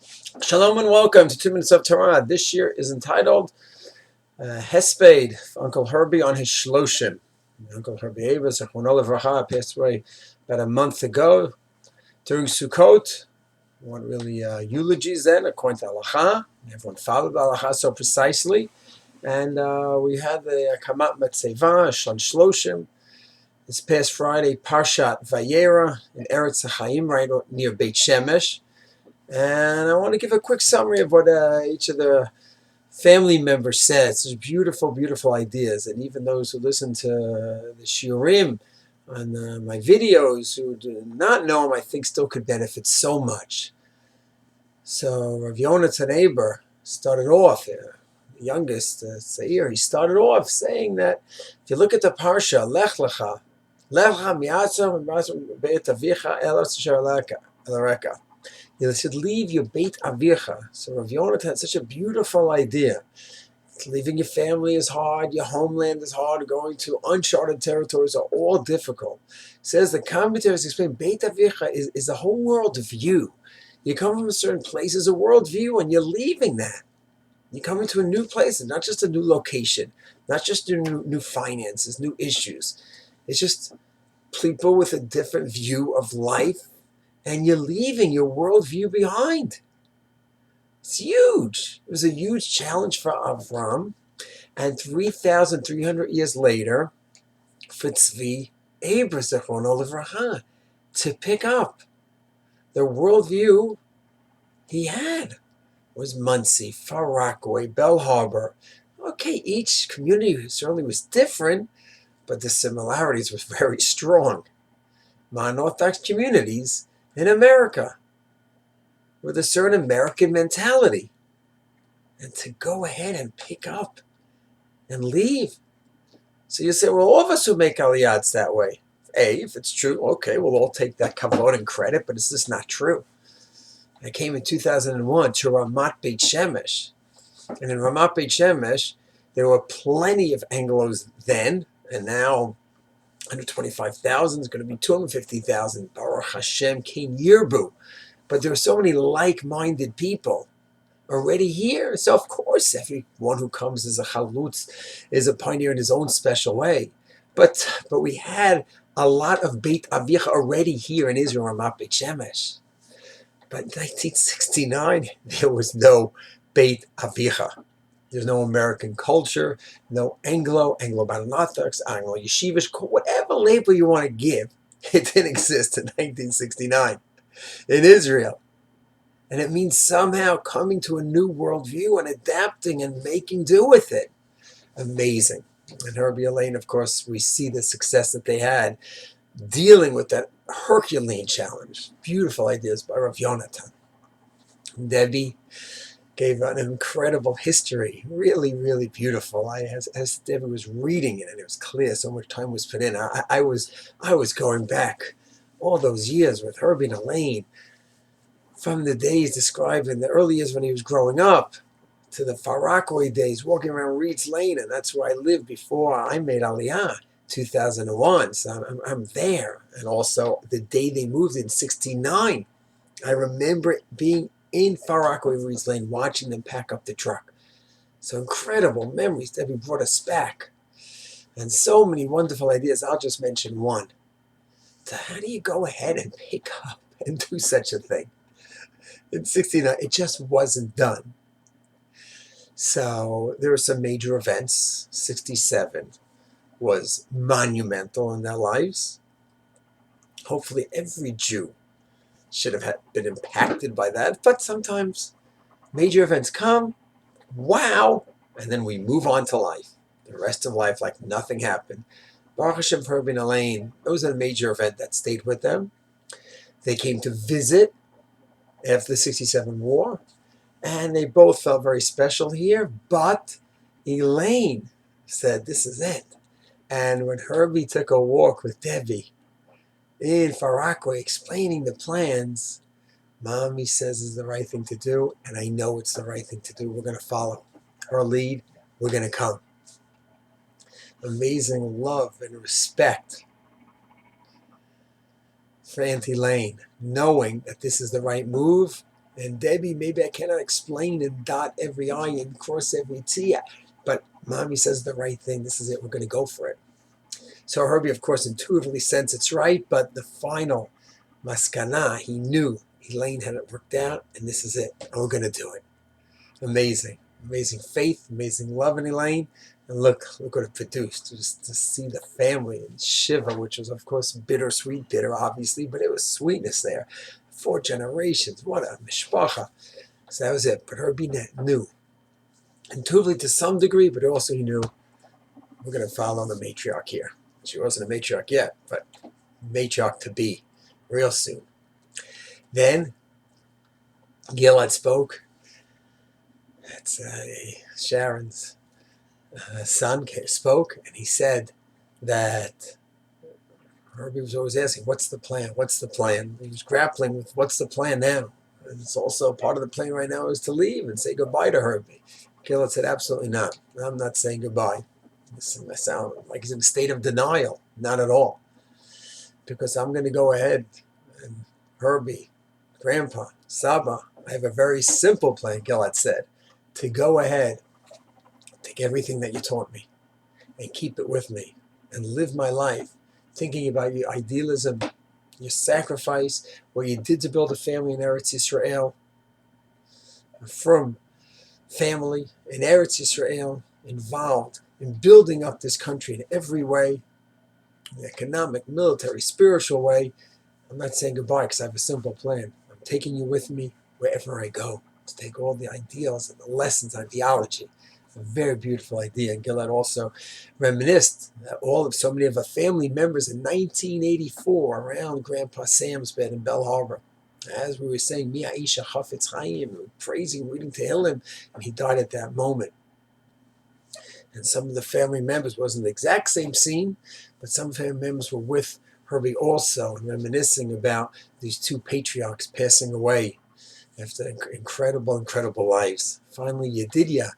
Shalom and welcome to 2 Minutes of Torah. This year is entitled Hesped, Uncle Herbie on his Shloshim. Uncle Herbie passed away about a month ago during Sukkot. We weren't really eulogies then, according to Halacha. Everyone followed the Halacha so precisely. And we had the Kamat Metzeva, Shloshim. This past Friday, Parshat Vayera in Eretz HaChaim, right near Beit Shemesh. And I want to give a quick summary of what each of the family members said. Such beautiful, beautiful ideas. And even those who listen to the shiurim on my videos who do not know them, I think still could benefit so much. So Rav Yonatan Eber started off, the youngest Seir, he started off saying that if you look at the Parsha, Lech Lecha, Lech Lecha mi'atzam beit avicha elos asher alareka. You should leave your Beit Avicha. So Rav Yonatan had such a beautiful idea. Leaving your family is hard, your homeland is hard, going to uncharted territories are all difficult. He says the commentaries explain Beit Avicha is a whole world view. You come from a certain place as a world view and you're leaving that. You come into a new place, not just a new location, not just new finances, new issues. It's just people with a different view of life. And you're leaving your worldview behind. It's huge. It was a huge challenge for Avram. And 3,300 years later, for Tzvi Eber Zechrono Livracha to pick up the worldview he had. It was Muncie, Far Rockaway, Bell Harbor. Okay, each community certainly was different, but the similarities were very strong. Non-Orthodox communities in America with a certain American mentality, and to go ahead and pick up and leave. So you say, well, all of us who make aliyahs that way. If it's true, okay, we'll all take that kavod and credit, but it's just not true. I came in 2001 to Ramat Beit Shemesh, and in Ramat Beit Shemesh, there were plenty of Anglos then, and now 125,000 is going to be 250,000. Baruch Hashem, King Yirbu. But there are so many like-minded people already here. So, of course, everyone who comes as a chalutz is a pioneer in his own special way. But we had a lot of Beit Avicha already here in Israel, Ramat Beit Shemesh. But in 1969, there was no Beit Avicha. There's no American culture, no Anglo-Orthodox, Anglo-Yeshivish, whatever label you want to give. It didn't exist in 1969 in Israel. And it means somehow coming to a new worldview and adapting and making do with it. Amazing. And Herbie Elaine, of course, we see the success that they had dealing with that Herculean challenge. Beautiful ideas by Rav Yonatan. Debbie gave an incredible history, really, really beautiful. As Debbie was reading it, and it was clear, so much time was put in. I was going back all those years with Herbie and Elaine, from the days described in the early years when he was growing up, to the Far Rockaway days, walking around Reed's Lane, and that's where I lived before I made Aliyah, 2001. So I'm there, and also the day they moved in '69, I remember being in Far Rockaway, Reed's Lane, watching them pack up the truck. So incredible memories. Debbie brought us back. And so many wonderful ideas. I'll just mention one. So how do you go ahead and pick up and do such a thing? In '69, it just wasn't done. So there were some major events. '67 was monumental in their lives. Hopefully every Jew should have been impacted by that. But sometimes major events come, wow, and then we move on to life. The rest of life like nothing happened. Baruch Hashem, Herbie and Elaine, it was a major event that stayed with them. They came to visit after the '67 war, and they both felt very special here, but Elaine said, this is it. And when Herbie took a walk with Debbie in Far Rockaway explaining the plans, Mommy says is the right thing to do, and I know it's the right thing to do. We're going to follow her lead. We're going to come. Amazing love and respect for Auntie Lane, knowing that this is the right move And Debbie, maybe I cannot explain and dot every I and cross every T, but mommy says the right thing. This is it. We're going to go for it. So Herbie, of course, intuitively senses it's right, but the final maskana, he knew Elaine had it worked out, and this is it. And we're going to do it. Amazing. Amazing faith, amazing love in Elaine. And look what it produced. Just to see the family in Shiva, which was, of course, bittersweet, bitter, obviously, but it was sweetness there. 4 generations. What a mishpacha. So that was it. But Herbie knew. Intuitively to some degree, but also he knew we're going to follow the matriarch here. She wasn't a matriarch yet, but matriarch to be real soon. Then Gilad spoke. That's Sharon's son spoke, and he said that Herbie was always asking, what's the plan? What's the plan? He was grappling with what's the plan now? And it's also part of the plan right now is to leave and say goodbye to Herbie. Gilad said, absolutely not. I'm not saying goodbye. Listen, I sound like he's in a state of denial. Not at all. Because I'm going to go ahead and Herbie, Grandpa, Saba, I have a very simple plan, Gilad said, to go ahead, take everything that you taught me and keep it with me and live my life thinking about your idealism, your sacrifice, what you did to build a family in Eretz Yisrael, from family in Eretz Yisrael, involved in building up this country in every way, in economic, military, spiritual way. I'm not saying goodbye because I have a simple plan. I'm taking you with me wherever I go to take all the ideals and the lessons on theology. It's a very beautiful idea. And Gilad also reminisced that so many of our family members in 1984 around Grandpa Sam's bed in Bell Harbor. As we were saying, Mi Aisha Chafetz Chaim, praising, reading Tehillim, and he died at that moment. And some of the family members wasn't the exact same scene, but some family members were with Herbie also, and reminiscing about these 2 patriarchs passing away after incredible, incredible lives. Finally, Yedidia,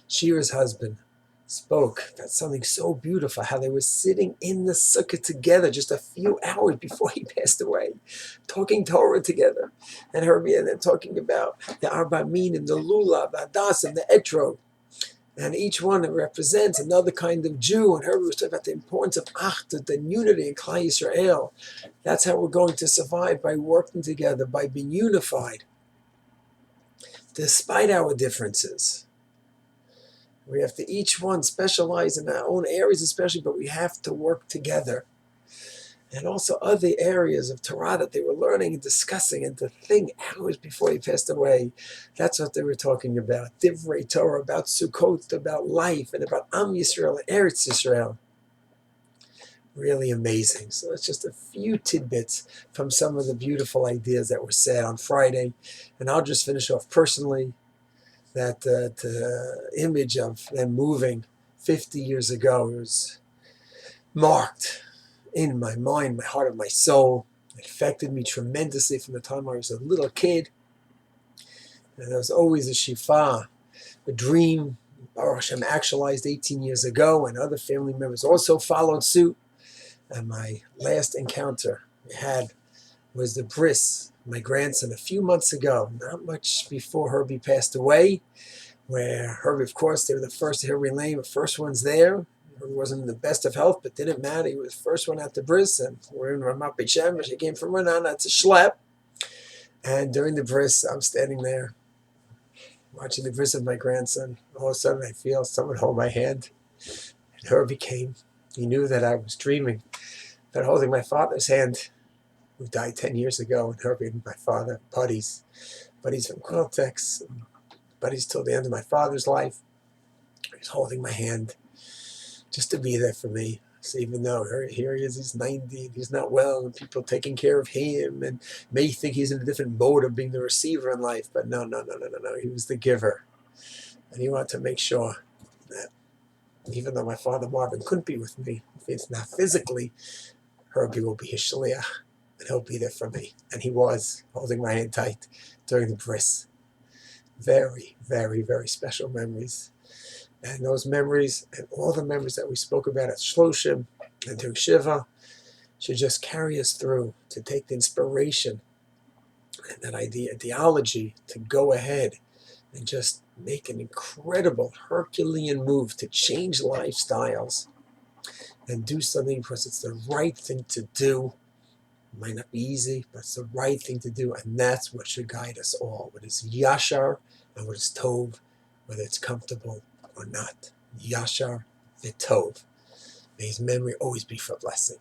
Shira's husband, spoke about something so beautiful, how they were sitting in the sukkah together just a few hours before he passed away, talking Torah together. And Herbie and them talking about the Arba Min and the Lulav, the Adas and the Etrog. And each one represents another kind of Jew. And Herbie was talking about the importance of Achdut and unity in Klal Yisrael. That's how we're going to survive, by working together, by being unified, despite our differences. We have to each one specialize in our own areas especially, but we have to work together. And also other areas of Torah that they were learning and discussing and to think hours before he passed away. That's what they were talking about. Divrei Torah, about Sukkot, about life, and about Am Yisrael and Eretz Yisrael. Really amazing. So that's just a few tidbits from some of the beautiful ideas that were said on Friday. And I'll just finish off personally. That image of them moving 50 years ago was marked in my mind, my heart, and my soul. It affected me tremendously from the time I was a little kid. And there was always a shifa, a dream, Baruch Hashem, actualized 18 years ago, and other family members also followed suit. And my last encounter we had was the bris, my grandson, a few months ago, not much before Herbie passed away, where Herbie, of course, they were the first to hear Elaine, the first ones there. Herbie wasn't in the best of health, but didn't matter. He was the first one at the bris, and we're in Ramat Beit Shemesh. He came from Ranana. It's a schlep. And during the bris, I'm standing there watching the bris of my grandson. All of a sudden, I feel someone hold my hand. And Herbie came. He knew that I was dreaming, but holding my father's hand, who died 10 years ago, and Herbie and my father, buddies from Quiltex, buddies till the end of my father's life. He was holding my hand just to be there for me. So even though here he is, he's 90, and he's not well, and people taking care of him, and may think he's in a different mode of being the receiver in life, but no. He was the giver. And he wanted to make sure that even though my father Marvin couldn't be with me, if it's not physically, Herbie will be his shliach, and he'll be there for me. And he was, holding my hand tight during the bris. Very, very, very special memories. And those memories and all the memories that we spoke about at Shloshim and during Shiva should just carry us through to take the inspiration and that ideology to go ahead and just make an incredible Herculean move to change lifestyles and do something because it's the right thing to do. It might not be easy, but it's the right thing to do, and that's what should guide us all. What is Yashar and what is Tov, whether it's comfortable or not. Yashar V'Tov. May his memory always be for blessing.